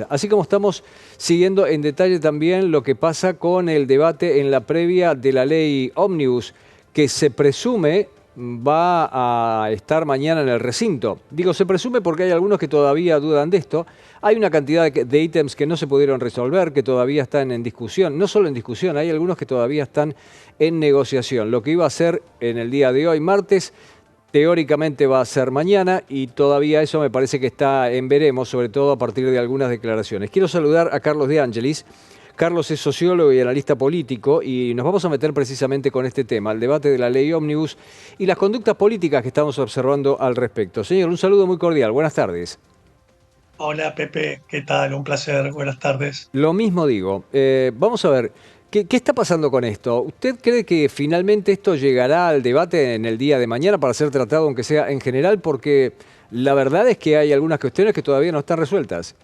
Así como estamos siguiendo en detalle también lo que pasa con el debate en la previa de la ley Ómnibus, que se presume va a estar mañana en el recinto. Digo, se presume porque hay algunos que todavía dudan de esto. Hay una cantidad de ítems que no se pudieron resolver, que todavía están en discusión. No solo en discusión, hay algunos que todavía están en negociación. Lo que iba a ser en el día de hoy, martes, teóricamente va a ser mañana y todavía eso me parece que está en veremos, sobre todo a partir de algunas declaraciones. Quiero saludar a Carlos De Angelis. Carlos es sociólogo y analista político y nos vamos a meter precisamente con este tema, el debate de la ley Ómnibus y las conductas políticas que estamos observando al respecto. Señor, un saludo muy cordial. Buenas tardes. Hola Pepe, ¿qué tal? Un placer, buenas tardes. Lo mismo digo. Vamos a ver, ¿qué está pasando con esto? ¿Usted cree que finalmente esto llegará al debate en el día de mañana para ser tratado, aunque sea en general? Porque la verdad es que hay algunas cuestiones que todavía no están resueltas.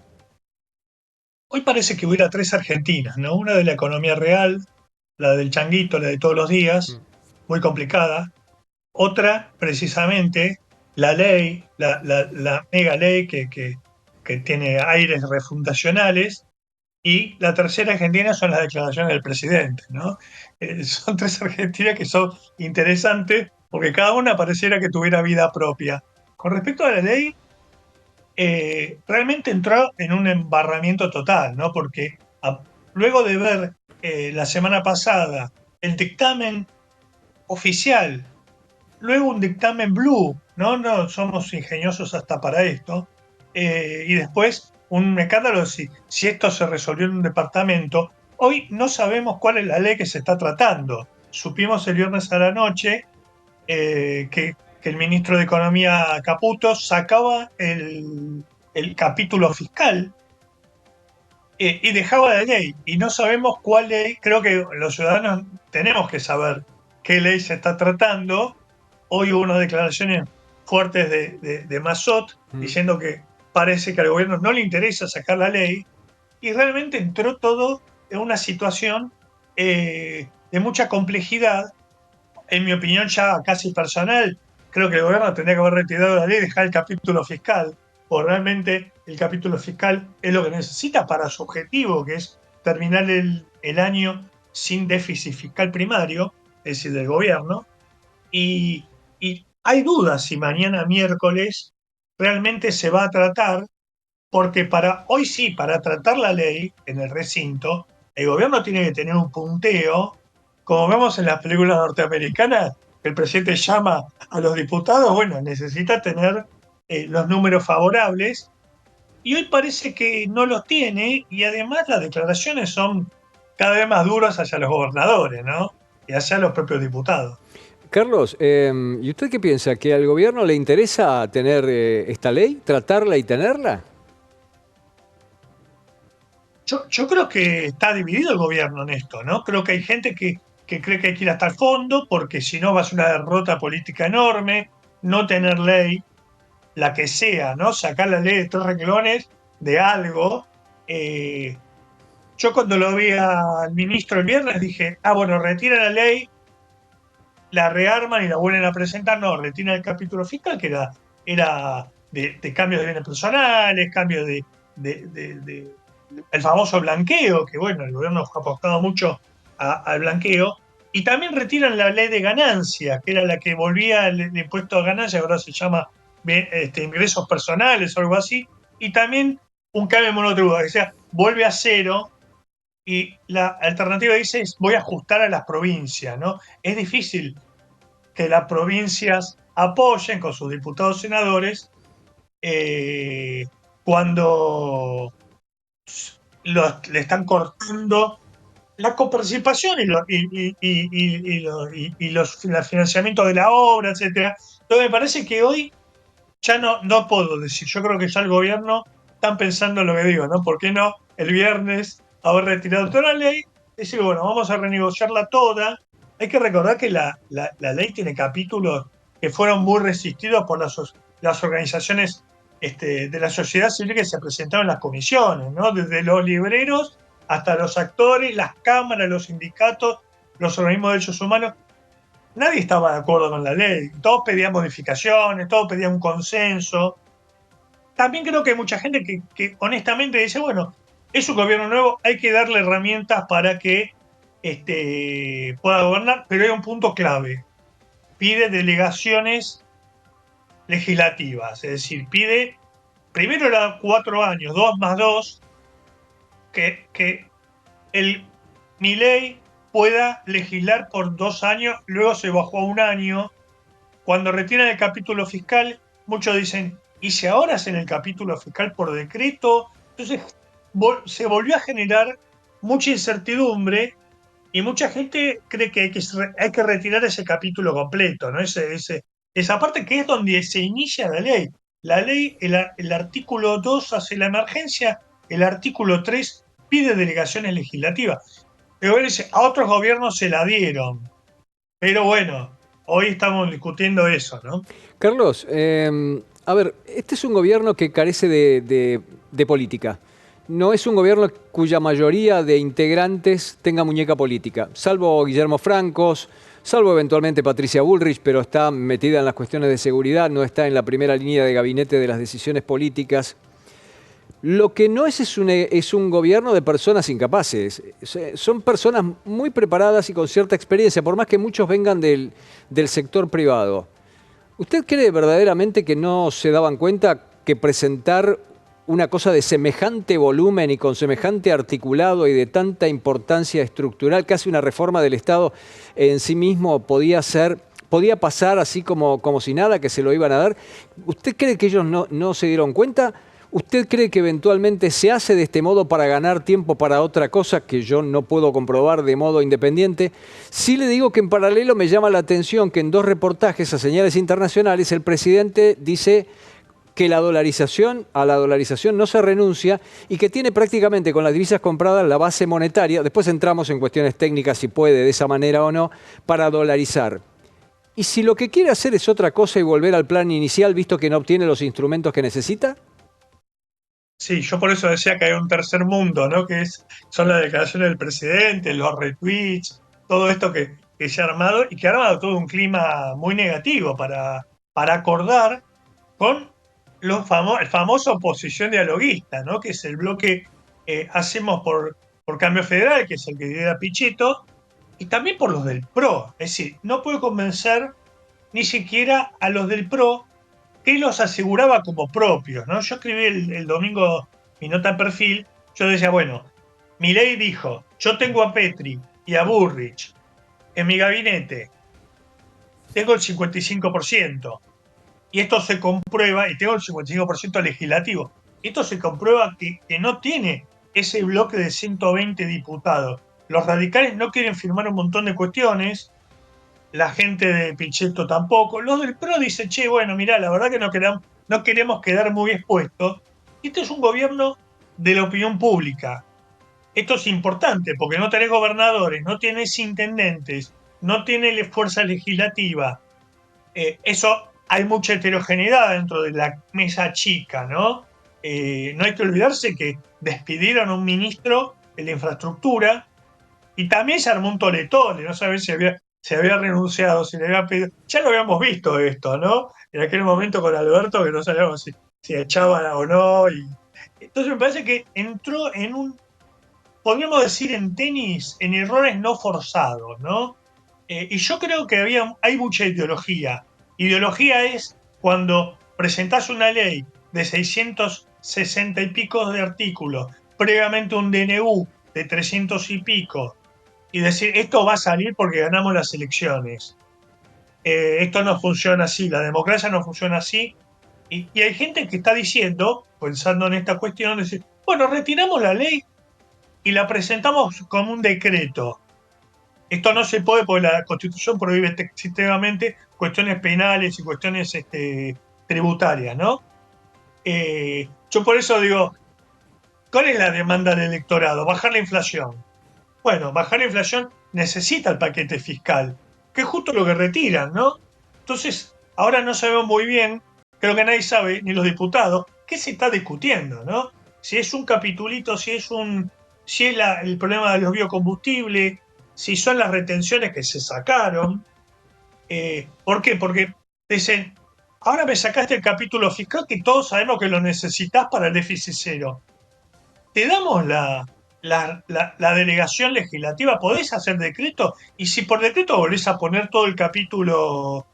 Hoy parece que hubiera tres Argentinas, ¿no? Una de la economía real, la del changuito, la de todos los días, muy complicada. Otra, precisamente, la ley, la mega ley que tiene aires refundacionales. Y la tercera Argentina son las declaraciones del presidente, ¿no? Son tres Argentinas que son interesantes porque cada una pareciera que tuviera vida propia. Con respecto a la ley, realmente entró en un embarramiento total, ¿no? Porque luego de ver la semana pasada el dictamen oficial, luego un dictamen blue, ¿no? No somos ingeniosos hasta para esto, y después un escándalo si esto se resolvió en un departamento. Hoy no sabemos cuál es la ley que se está tratando. Supimos el viernes a la noche que el ministro de Economía Caputo sacaba el capítulo fiscal y dejaba la ley. Y no sabemos cuál ley, creo que los ciudadanos tenemos que saber qué ley se está tratando. Hoy hubo unas declaraciones fuertes de Massot Mm. diciendo que parece que al gobierno no le interesa sacar la ley y realmente entró todo en una situación de mucha complejidad. En mi opinión ya casi personal, creo que el gobierno tendría que haber retirado la ley y dejar el capítulo fiscal, porque realmente el capítulo fiscal es lo que necesita para su objetivo, que es terminar el año sin déficit fiscal primario, es decir, del gobierno. Y hay dudas si mañana miércoles realmente se va a tratar, porque para hoy sí, para tratar la ley en el recinto, el gobierno tiene que tener un punteo, como vemos en las películas norteamericanas, el presidente llama a los diputados, bueno, necesita tener los números favorables, y hoy parece que no los tiene, y además las declaraciones son cada vez más duras hacia los gobernadores, ¿no? Y hacia los propios diputados. Carlos, ¿y usted qué piensa? ¿Que al gobierno le interesa tener esta ley, tratarla y tenerla? Yo creo que está dividido el gobierno en esto, ¿no? Creo que hay gente que cree que hay que ir hasta el fondo porque si no va a ser una derrota política enorme, no tener ley, la que sea, ¿no? Sacar la ley de tres renglones de algo. Eh, yo cuando lo vi al ministro el viernes dije, bueno, retira la ley, la rearman y la vuelven a presentar, no, retiran el capítulo fiscal que era de cambios de bienes personales, cambios de el famoso blanqueo, que bueno, el gobierno ha apostado mucho al blanqueo, y también retiran la ley de ganancias, que era la que volvía el impuesto a ganancias, ahora se llama ingresos personales o algo así, y también un cambio monotributo, o sea, vuelve a cero, y la alternativa dice es voy a ajustar a las provincias, ¿no? Es difícil que las provincias apoyen con sus diputados senadores eh, cuando le están cortando la coparticipación el financiamiento de la obra, etcétera. Entonces me parece que hoy ya no puedo decir, yo creo que ya el gobierno están pensando en lo que digo, ¿no? ¿Por qué no el viernes haber retirado toda la ley? Decir, bueno, vamos a renegociarla toda. Hay que recordar que la ley tiene capítulos que fueron muy resistidos por las organizaciones de la sociedad civil que se presentaron en las comisiones, ¿no? Desde los libreros hasta los actores, las cámaras, los sindicatos, los organismos de derechos humanos. Nadie estaba de acuerdo con la ley, todos pedían modificaciones, todos pedían un consenso. también creo que hay mucha gente que honestamente dice, bueno, es un gobierno nuevo, hay que darle herramientas para que pueda gobernar, pero hay un punto clave. Pide delegaciones legislativas, es decir, pide, primero era 4 años, 2 más 2, que el Milei pueda legislar por 2 años, luego se bajó a un año. Cuando retiran el capítulo fiscal, muchos dicen, ¿y si ahora hacen el capítulo fiscal por decreto? Entonces se volvió a generar mucha incertidumbre y mucha gente cree que hay que retirar ese capítulo completo, ¿no? Esa parte que es donde se inicia la ley. La ley, el artículo 2 hace la emergencia, el artículo 3 pide delegaciones legislativas. Pero a otros gobiernos se la dieron. Pero bueno, hoy estamos discutiendo eso, ¿no? Carlos, a ver, este es un gobierno que carece de política. No es un gobierno cuya mayoría de integrantes tenga muñeca política, salvo Guillermo Francos, salvo eventualmente Patricia Bullrich, pero está metida en las cuestiones de seguridad, no está en la primera línea de gabinete de las decisiones políticas. Lo que no es un gobierno de personas incapaces. Son personas muy preparadas y con cierta experiencia, por más que muchos vengan del sector privado. ¿Usted cree verdaderamente que no se daban cuenta que presentar una cosa de semejante volumen y con semejante articulado y de tanta importancia estructural, casi una reforma del Estado en sí mismo podía pasar así como si nada, que se lo iban a dar? ¿Usted cree que ellos no se dieron cuenta? ¿Usted cree que eventualmente se hace de este modo para ganar tiempo para otra cosa que yo no puedo comprobar de modo independiente? Sí le digo que en paralelo me llama la atención que en 2 reportajes a señales internacionales el presidente dice que a la dolarización no se renuncia y que tiene prácticamente con las divisas compradas la base monetaria, después entramos en cuestiones técnicas si puede de esa manera o no, para dolarizar. ¿Y si lo que quiere hacer es otra cosa y volver al plan inicial, visto que no obtiene los instrumentos que necesita? Sí, yo por eso decía que hay un tercer mundo, ¿no? Son las declaraciones del presidente, los retweets, todo esto que se ha armado y que ha armado todo un clima muy negativo para acordar con el famoso oposición dialoguista, ¿no? Que es el bloque Hacemos por Cambio Federal, que es el que lidera Pichetto, y también por los del PRO. Es decir, no puede convencer ni siquiera a los del PRO que los aseguraba como propios, ¿no? Yo escribí el domingo mi nota en perfil, yo decía, bueno, Milei dijo, yo tengo a Petri y a Burrich en mi gabinete, tengo el 55%, y esto se comprueba, y tengo el 55% legislativo, esto se comprueba que no tiene ese bloque de 120 diputados. Los radicales no quieren firmar un montón de cuestiones, la gente de Pichetto tampoco. Los del PRO dicen, che, bueno, mirá, la verdad que no queremos quedar muy expuestos. Este es un gobierno de la opinión pública. Esto es importante porque no tenés gobernadores, no tenés intendentes, no tenés fuerza legislativa. Eso hay mucha heterogeneidad dentro de la mesa chica, ¿no? No hay que olvidarse que despidieron a un ministro de la infraestructura y también se armó un toletole, no sabés si había renunciado, si le había pedido. Ya lo habíamos visto esto, ¿no? En aquel momento con Alberto, que no sabíamos si echaban o no. Entonces me parece que entró podríamos decir en tenis, en errores no forzados, ¿no? Y yo creo que hay mucha ideología. Ideología es cuando presentás una ley de 660 y pico de artículos, previamente un DNU de 300 y pico, y decir, esto va a salir porque ganamos las elecciones. Esto no funciona así, la democracia no funciona así. Y hay gente que está diciendo, pensando en esta cuestión, decir, bueno, retiramos la ley y la presentamos como un decreto. Esto no se puede porque la Constitución prohíbe extensivamente cuestiones penales y cuestiones tributarias, ¿no? Yo por eso digo, ¿cuál es la demanda del electorado? Bajar la inflación. Bueno, bajar la inflación necesita el paquete fiscal, que es justo lo que retiran, ¿no? Entonces, ahora no sabemos muy bien, creo que nadie sabe, ni los diputados, qué se está discutiendo, ¿no? Si es un capitulito, si es el problema de los biocombustibles, si son las retenciones que se sacaron. ¿Por qué? Porque dicen, ahora me sacaste el capítulo fiscal que todos sabemos que lo necesitas para el déficit cero. Te damos la delegación legislativa, podés hacer decreto, y si por decreto volvés a poner todo el capítulo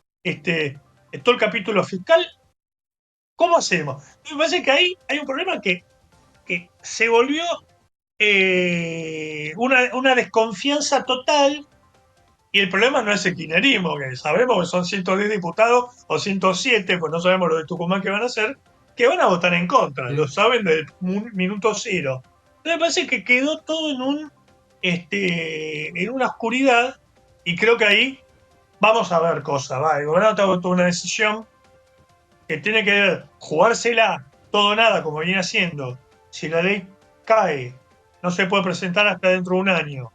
fiscal, ¿cómo hacemos? Me parece que ahí hay un problema que se volvió una desconfianza total. Y el problema no es el kirchnerismo, que sabemos que son 110 diputados o 107, pues no sabemos lo de Tucumán que van a hacer, que van a votar en contra, lo saben desde el minuto cero. Entonces me parece que quedó todo en una oscuridad, y creo que ahí vamos a ver cosas. El gobernador tomó una decisión que tiene que ver, jugársela todo o nada, como viene haciendo. Si la ley cae, no se puede presentar hasta dentro de un año.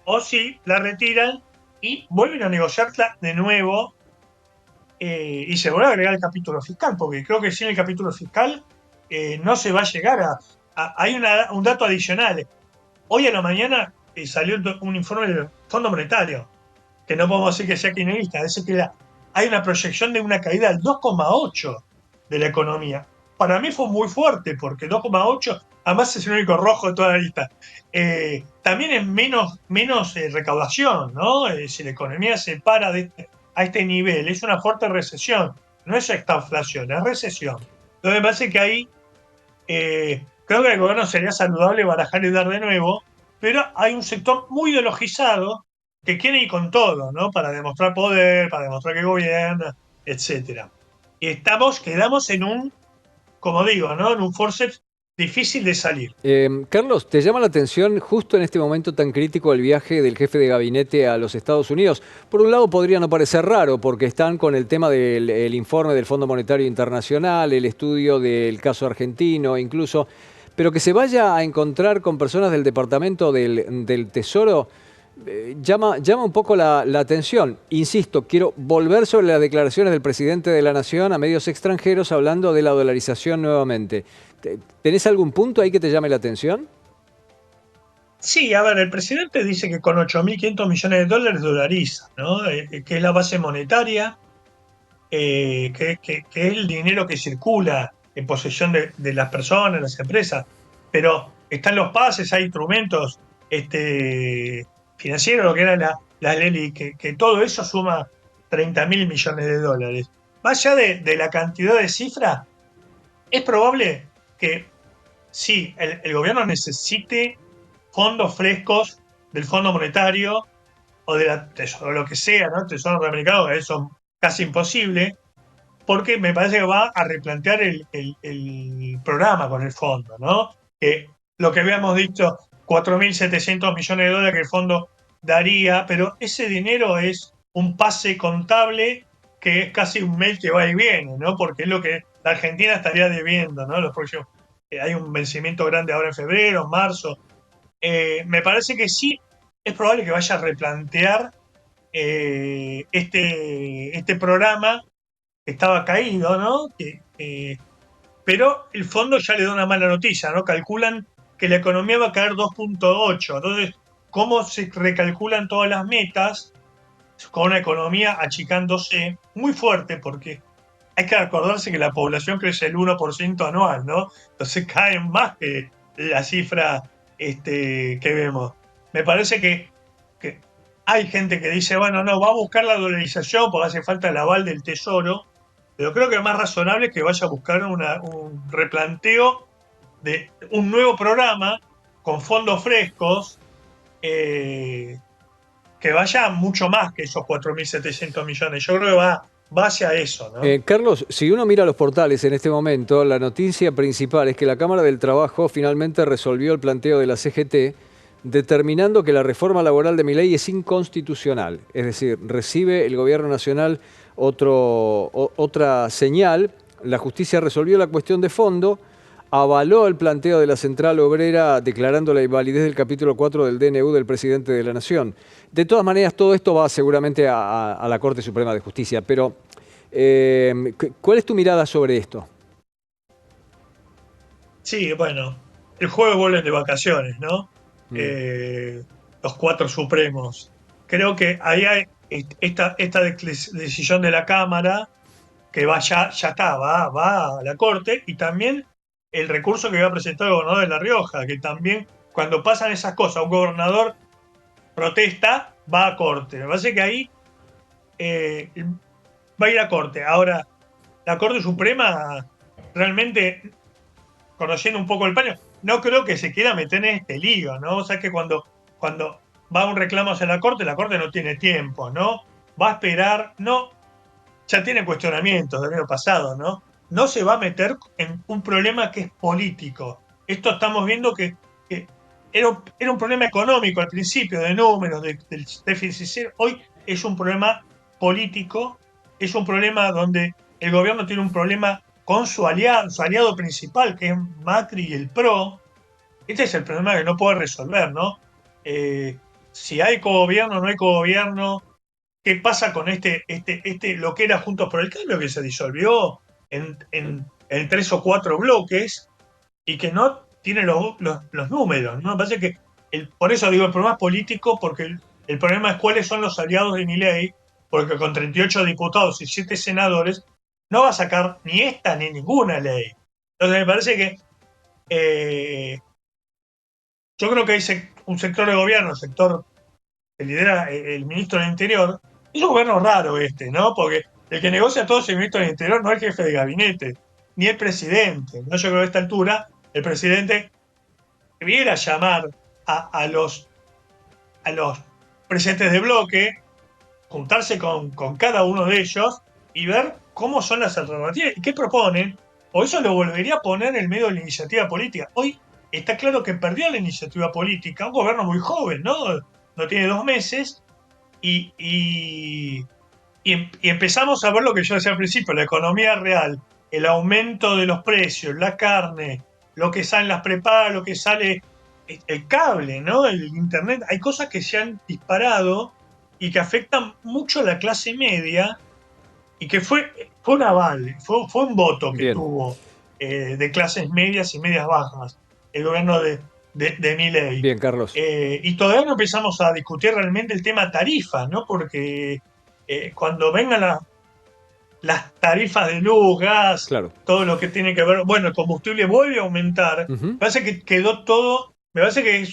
O si la retiran y vuelven a negociarla de nuevo, y se vuelve a agregar el capítulo fiscal, porque creo que sin el capítulo fiscal no se va a llegar hay un dato adicional. Hoy a la mañana salió un informe del Fondo Monetario, que no podemos decir que sea kirchnerista, es decir, que hay una proyección de una caída del 2,8 de la economía. Para mí fue muy fuerte, porque 2,8, además es el único rojo de toda la lista. También es menos recaudación, ¿no? Si la economía se para a este nivel, es una fuerte recesión. No es estagflación, es recesión. Entonces me parece que ahí creo que el gobierno sería saludable barajar y dar de nuevo, pero hay un sector muy ideologizado que quiere ir con todo, ¿no? Para demostrar poder, para demostrar que gobierna, etcétera. Y quedamos como digo, ¿no? En un forceps difícil de salir. Carlos, ¿te llama la atención justo en este momento tan crítico el viaje del jefe de gabinete a los Estados Unidos? Por un lado podría no parecer raro porque están con el tema del informe del Fondo Monetario Internacional, el estudio del caso argentino incluso, pero que se vaya a encontrar con personas del Departamento del Tesoro llama un poco la atención. Insisto, quiero volver sobre las declaraciones del presidente de la Nación a medios extranjeros hablando de la dolarización nuevamente. ¿Tenés algún punto ahí que te llame la atención? Sí, a ver, el presidente dice que con 8.500 millones de dólares dolariza, ¿no? Que es la base monetaria, que es el dinero que circula en posesión de las personas, las empresas, pero están los pases, hay instrumentos financieros, lo que era la ley, que todo eso suma 30.000 millones de dólares. Más allá de la cantidad de cifras, es probable que sí, el gobierno necesite fondos frescos del Fondo Monetario o de o lo que sea, ¿no? Tesoro norteamericano, eso es casi imposible, porque me parece que va a replantear el programa con el fondo, ¿no? Que lo que habíamos dicho, 4.700 millones de dólares que el fondo daría, pero ese dinero es un pase contable que es casi un mail que va y viene, ¿no? Porque es lo que la Argentina estaría debiendo, ¿no? Los próximos, hay un vencimiento grande ahora en febrero, marzo. Me parece que sí, es probable que vaya a replantear este programa que estaba caído, ¿no? Pero el fondo ya le da una mala noticia, ¿no? Calculan que la economía va a caer 2,8. Entonces, ¿cómo se recalculan todas las metas con una economía achicándose muy fuerte? Porque hay que acordarse que la población crece el 1% anual, ¿no? Entonces caen más que la cifra que vemos. Me parece que hay gente que dice, bueno, no, va a buscar la dolarización porque hace falta el aval del Tesoro, pero creo que es más razonable que vaya a buscar un replanteo de un nuevo programa con fondos frescos, que vaya mucho más que esos 4.700 millones. Yo creo que va hacia eso, ¿no? Carlos, si uno mira los portales en este momento, la noticia principal es que la Cámara del Trabajo finalmente resolvió el planteo de la CGT, determinando que la reforma laboral de Milei es inconstitucional. Es decir, recibe el Gobierno Nacional otra señal. La justicia resolvió la cuestión de fondo, avaló el planteo de la Central Obrera declarando la invalidez del capítulo 4 del DNU del presidente de la Nación. De todas maneras, todo esto va seguramente a la Corte Suprema de Justicia, pero ¿cuál es tu mirada sobre esto? Sí, bueno, el jueves vuelven de vacaciones, ¿no? Mm. Eh, los cuatro supremos. Creo que ahí hay esta decisión de la Cámara, que ya está, va a la Corte, y también el recurso que va a presentar el gobernador de La Rioja, que también cuando pasan esas cosas, un gobernador protesta, va a Corte. Me parece que ahí va a ir a Corte. Ahora, la Corte Suprema realmente, conociendo un poco el paño, no creo que se quiera meter en este lío, ¿no? O sea que cuando va un reclamo hacia la Corte no tiene tiempo, ¿no? Va a esperar, no, ya tiene cuestionamientos del año pasado, ¿no? No se va a meter en un problema que es político. Esto estamos viendo que era un problema económico al principio, de números, del déficit cero. Hoy es un problema político, es un problema donde el gobierno tiene un problema con su aliado principal, que es Macri y el PRO. Este es el problema que no puede resolver, ¿no? Si hay cogobierno, no hay cogobierno, qué pasa con lo que era Juntos por el Cambio, que se disolvió en 3 o 4 bloques y que no tiene los números, ¿no? Me parece que, por eso digo, el problema es político, porque el problema es cuáles son los aliados de Milei, porque con 38 diputados y 7 senadores no va a sacar ni esta ni ninguna ley. Entonces me parece que yo creo que hay un sector de gobierno, el sector que lidera el ministro del Interior, es un gobierno raro este, ¿no? Porque el que negocia todo es el ministro del Interior, no el jefe de gabinete, ni el presidente, ¿no? Yo creo que a esta altura el presidente debiera llamar a los presidentes de bloque, juntarse con cada uno de ellos y ver cómo son las alternativas y qué proponen, o eso lo volvería a poner en el medio de la iniciativa política. Hoy está claro que perdió la iniciativa política, un gobierno muy joven, ¿no? No tiene 2 meses, y empezamos a ver lo que yo decía al principio, la economía real, el aumento de los precios, la carne, lo que sale en las prepagas, lo que sale el cable, ¿no? El internet. Hay cosas que se han disparado y que afectan mucho a la clase media, y que fue un aval, fue un voto que Bien, tuvo de clases medias y medias bajas el gobierno de Milei. bien, Carlos. Y todavía no empezamos a discutir realmente el tema tarifas, ¿no? Porque cuando vengan las tarifas de luz, gas, Claro. todo lo que tiene que ver, bueno, el combustible vuelve a aumentar. Me Ujú. parece que quedó todo, me parece que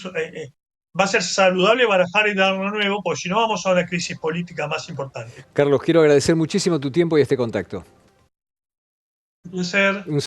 va a ser saludable barajar y dar uno nuevo, porque si no vamos a una crisis política más importante. Carlos, quiero agradecer muchísimo tu tiempo y este contacto. Un placer. Un